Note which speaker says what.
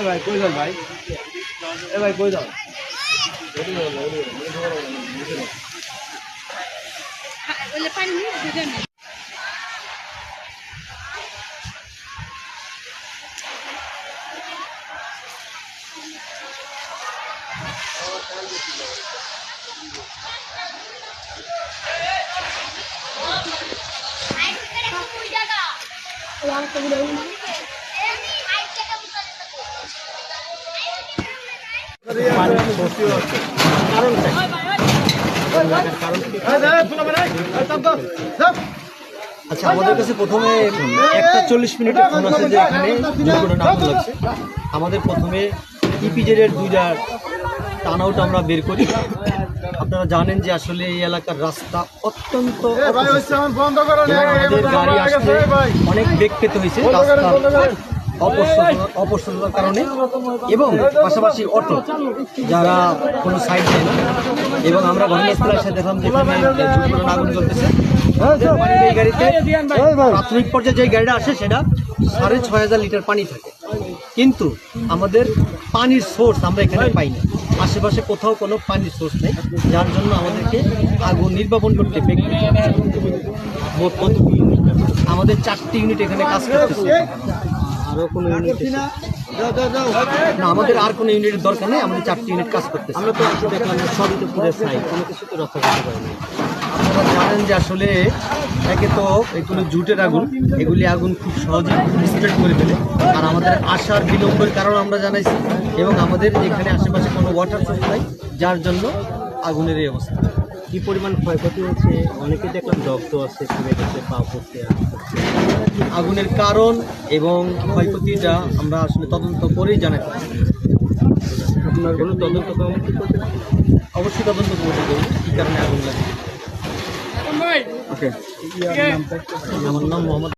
Speaker 1: ভাই কই যাও ভাই, ভাই কই যাও? আচ্ছা, আমাদের কাছে প্রথমে 1:40 মিনিটের ফোন আছে যে এখানে দুর্ঘটনা লাগছে। আমাদের প্রথমে ইপিজেডের 2টা টার্ন আউট আমরা বের করি। আপনারা জানেন যে আসলে এই এলাকার রাস্তা অত্যন্ত আমাদের গাড়ি আসতে অনেক বেগ পেতে হয়েছে রাস্তার অপরিচ্ছন্নতার কারণে, এবং পাশাপাশি অটো যারা কোনো সাইড দেয় না। এবং আমরা ঘটনাস্থলে এসে দেখলাম যে আগুন জ্বলতেছে। এই গাড়িতে প্রাথমিক পর্যায়ে যে গাড়িটা আসে সেটা 6,500 লিটার পানি থাকে, কিন্তু আমাদের পানির সোর্স আমরা এখানে পাই না। আশেপাশে কোথাও কোনো পানির সোর্স নেই, যার জন্য আমাদেরকে আগুন নির্বাপন করতে আমাদের 4টি ইউনিট এখানে কাজ করতেছে। আরও কোনো ইউনিট না, আমাদের আর কোনো ইউনিটের দরকার নেই, আমাদের 4টি ইউনিট কাজ করতেছে। আমরা তো দেখলাম সবই তো পুরো চাই, কোনো কিছু তো রক্ষা করতে পারিনি। আপনারা জানেন যে আসলে একে তো এগুলো জুটের আগুন, এগুলি আগুন খুব সহজেই স্প্রেড করে ফেলে। আর আমাদের আসার বিলম্বের কারণ আমরা জানাইছি, এবং আমাদের এখানে আশেপাশে কোনো ওয়াটার সোর্স নাই, যার জন্য আগুনের এই অবস্থা। কী পরিমাণ ক্ষয়ক্ষতি হচ্ছে অনেকে দেখলাম দগ্ধ আছে, পুড়ে গেছে, পা পড়তে আগুনের কারণ এবং ক্ষয়ক্ষতিটা আমরা আসলে তদন্ত করেই জানাতে পারি। আপনার কোনো তদন্ত কমিটি করতে অবশ্যই তদন্ত কমিটি করবে কী কারণে আগুন লাগে। ওকে, আমার নাম মোহাম্মদ।